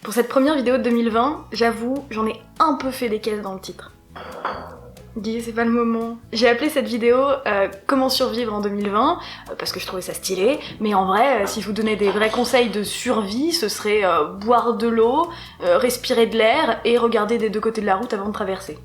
Pour cette première vidéo de 2020, j'avoue, j'en ai un peu fait des caisses dans le titre. Dis, c'est pas le moment. J'ai appelé cette vidéo Comment survivre en 2020 parce que je trouvais ça stylé, mais en vrai, si je vous donnais des vrais conseils de survie, ce serait boire de l'eau, respirer de l'air et regarder des deux côtés de la route avant de traverser.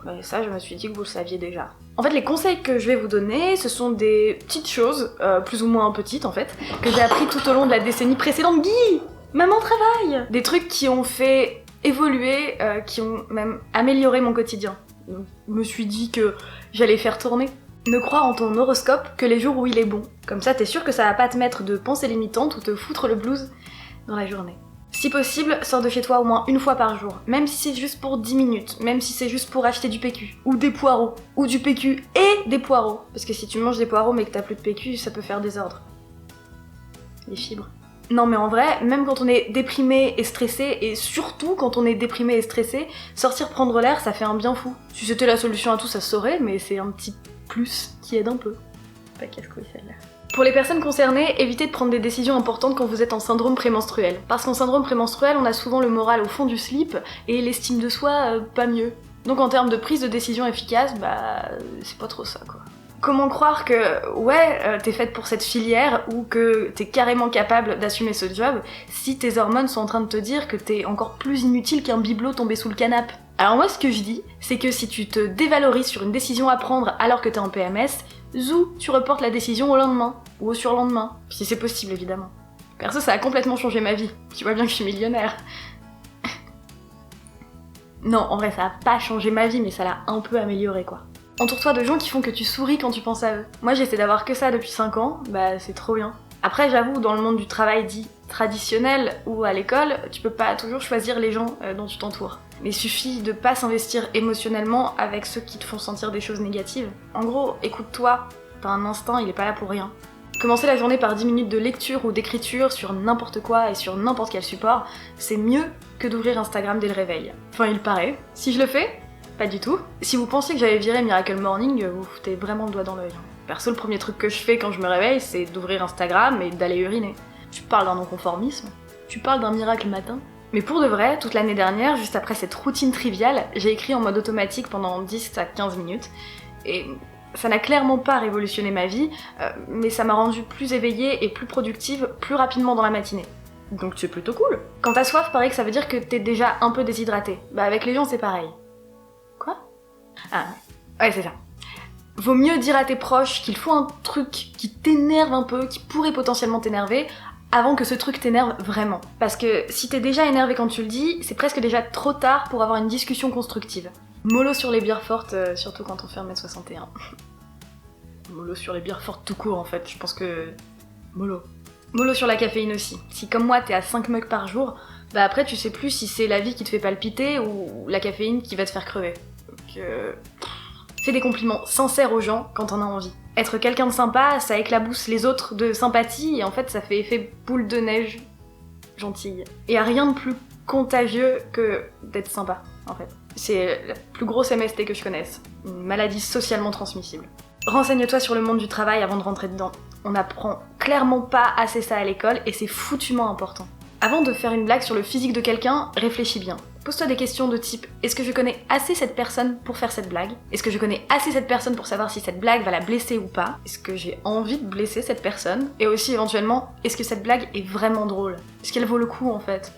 Mais ça, je me suis dit que vous le saviez déjà. En fait, les conseils que je vais vous donner, ce sont des petites choses, plus ou moins petites en fait, que j'ai appris tout au long de la décennie précédente. Guy, maman travaille. Des trucs qui ont fait évoluer, qui ont même amélioré mon quotidien. Je me suis dit que j'allais faire tourner. Ne crois en ton horoscope que les jours où il est bon. Comme ça, t'es sûr que ça va pas te mettre de pensées limitantes ou te foutre le blues dans la journée. Si possible, sors de chez toi au moins une fois par jour, même si c'est juste pour 10 minutes, même si c'est juste pour acheter du PQ, ou des poireaux, ou du PQ et des poireaux. Parce que si tu manges des poireaux mais que t'as plus de PQ, ça peut faire désordre. Les fibres. Non mais en vrai, même quand on est déprimé et stressé, et surtout quand on est déprimé et stressé, sortir prendre l'air, ça fait un bien fou. Si c'était la solution à tout, ça se saurait, mais c'est un petit plus qui aide un peu. Pas casse-couille celle-là. Pour les personnes concernées, évitez de prendre des décisions importantes quand vous êtes en syndrome prémenstruel. Parce qu'en syndrome prémenstruel, on a souvent le moral au fond du slip, et l'estime de soi, pas mieux. Donc en termes de prise de décision efficace, c'est pas trop ça quoi. Comment croire que, ouais, t'es faite pour cette filière ou que t'es carrément capable d'assumer ce job si tes hormones sont en train de te dire que t'es encore plus inutile qu'un bibelot tombé sous le canapé. Alors moi, ce que je dis, c'est que si tu te dévalorises sur une décision à prendre alors que t'es en PMS, zou, tu reportes la décision au lendemain, ou au surlendemain, si c'est possible évidemment. Perso, ça a complètement changé ma vie. Tu vois bien que je suis millionnaire. Non, en vrai, ça a pas changé ma vie, mais ça l'a un peu améliorée quoi. Entoure-toi de gens qui font que tu souris quand tu penses à eux. Moi j'essaie d'avoir que ça depuis 5 ans, c'est trop bien. Après j'avoue, dans le monde du travail dit traditionnel ou à l'école, tu peux pas toujours choisir les gens dont tu t'entoures. Mais il suffit de pas s'investir émotionnellement avec ceux qui te font sentir des choses négatives. En gros, écoute-toi, t'as un instinct, il est pas là pour rien. Commencer la journée par 10 minutes de lecture ou d'écriture sur n'importe quoi et sur n'importe quel support, c'est mieux que d'ouvrir Instagram dès le réveil. Enfin il paraît. Si je le fais, pas du tout. Si vous pensez que j'avais viré Miracle Morning, vous foutez vraiment le doigt dans l'œil. Perso, le premier truc que je fais quand je me réveille, c'est d'ouvrir Instagram et d'aller uriner. Tu parles d'un non-conformisme, tu parles d'un miracle matin. Mais pour de vrai, toute l'année dernière, juste après cette routine triviale, j'ai écrit en mode automatique pendant 10 à 15 minutes. Et ça n'a clairement pas révolutionné ma vie, mais ça m'a rendue plus éveillée et plus productive plus rapidement dans la matinée. Donc c'est plutôt cool. Quand t'as soif, pareil que ça veut dire que t'es déjà un peu déshydraté. Avec les gens, c'est pareil. Quoi ? Ah, ouais, c'est ça. Vaut mieux dire à tes proches qu'il faut un truc qui t'énerve un peu, qui pourrait potentiellement t'énerver, avant que ce truc t'énerve vraiment. Parce que si t'es déjà énervé quand tu le dis, c'est presque déjà trop tard pour avoir une discussion constructive. Mollo sur les bières fortes, surtout quand on fait 1m61. Mollo sur les bières fortes tout court en fait, je pense que... Mollo. Mollo sur la caféine aussi. Si comme moi t'es à 5 mugs par jour, après tu sais plus si c'est la vie qui te fait palpiter ou la caféine qui va te faire crever. Donc fais des compliments sincères aux gens quand t'en as envie. Être quelqu'un de sympa, ça éclabousse les autres de sympathie et en fait ça fait effet boule de neige gentille. Et y a rien de plus contagieux que d'être sympa en fait. C'est la plus grosse MST que je connaisse. Une maladie socialement transmissible. Renseigne-toi sur le monde du travail avant de rentrer dedans. On n'apprend clairement pas assez ça à l'école et c'est foutument important. Avant de faire une blague sur le physique de quelqu'un, réfléchis bien. Pose-toi des questions de type « Est-ce que je connais assez cette personne pour faire cette blague ? Est-ce que je connais assez cette personne pour savoir si cette blague va la blesser ou pas ? Est-ce que j'ai envie de blesser cette personne ? Et aussi éventuellement, est-ce que cette blague est vraiment drôle ? Est-ce qu'elle vaut le coup en fait ?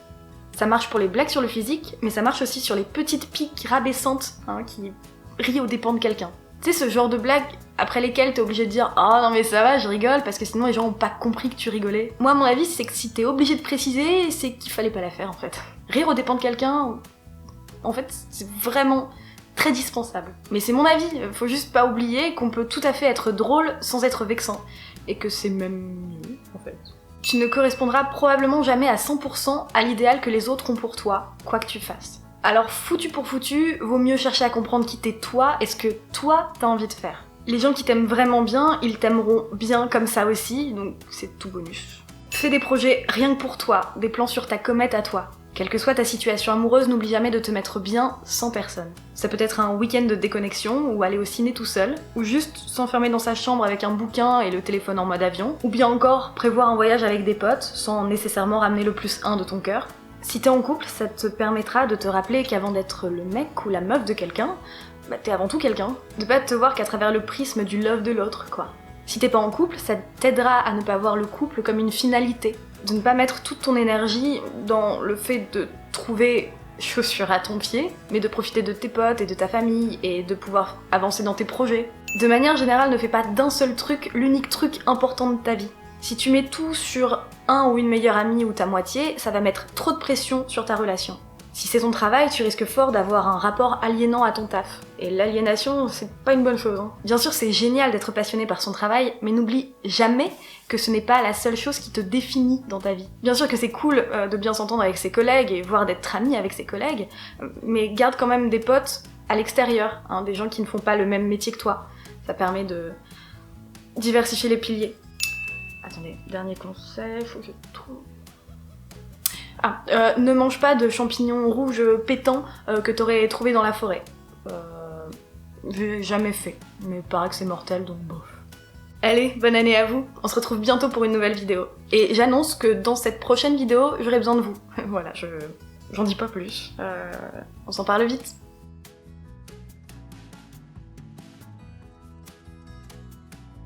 Ça marche pour les blagues sur le physique, mais ça marche aussi sur les petites piques rabaissantes qui rient aux dépens de quelqu'un. Tu sais, ce genre de blagues après lesquelles t'es obligé de dire « Ah non mais ça va, je rigole » parce que sinon les gens ont pas compris que tu rigolais. Moi, mon avis, c'est que si t'es obligé de préciser, c'est qu'il fallait pas la faire en fait. Rire aux dépens de quelqu'un, en fait, c'est vraiment très dispensable. Mais c'est mon avis, faut juste pas oublier qu'on peut tout à fait être drôle sans être vexant. Et que c'est même mieux, en fait. Tu ne correspondras probablement jamais à 100% à l'idéal que les autres ont pour toi, quoi que tu fasses. Alors foutu pour foutu, vaut mieux chercher à comprendre qui t'es toi et ce que toi t'as envie de faire. Les gens qui t'aiment vraiment bien, ils t'aimeront bien comme ça aussi, donc c'est tout bonus. Fais des projets rien que pour toi, des plans sur ta comète à toi. Quelle que soit ta situation amoureuse, n'oublie jamais de te mettre bien sans personne. Ça peut être un week-end de déconnexion, ou aller au ciné tout seul, ou juste s'enfermer dans sa chambre avec un bouquin et le téléphone en mode avion, ou bien encore prévoir un voyage avec des potes, sans nécessairement ramener le +1 de ton cœur. Si t'es en couple, ça te permettra de te rappeler qu'avant d'être le mec ou la meuf de quelqu'un, bah t'es avant tout quelqu'un. De pas te voir qu'à travers le prisme du love de l'autre, quoi. Si t'es pas en couple, ça t'aidera à ne pas voir le couple comme une finalité. De ne pas mettre toute ton énergie dans le fait de trouver chaussure à ton pied, mais de profiter de tes potes et de ta famille et de pouvoir avancer dans tes projets. De manière générale, ne fais pas d'un seul truc l'unique truc important de ta vie. Si tu mets tout sur un ou une meilleure amie ou ta moitié, ça va mettre trop de pression sur ta relation. Si c'est ton travail, tu risques fort d'avoir un rapport aliénant à ton taf. Et l'aliénation, c'est pas une bonne chose, hein. Bien sûr, c'est génial d'être passionné par son travail, mais n'oublie jamais que ce n'est pas la seule chose qui te définit dans ta vie. Bien sûr que c'est cool de bien s'entendre avec ses collègues et voire d'être ami avec ses collègues, mais garde quand même des potes à l'extérieur, hein, des gens qui ne font pas le même métier que toi. Ça permet de diversifier les piliers. Attendez, dernier conseil, faut que je trouve... ne mange pas de champignons rouges pétants que t'aurais trouvé dans la forêt. J'ai jamais fait, mais il paraît que c'est mortel, donc bof. Allez, bonne année à vous, on se retrouve bientôt pour une nouvelle vidéo. Et j'annonce que dans cette prochaine vidéo, j'aurai besoin de vous. Voilà, j'en dis pas plus. On s'en parle vite.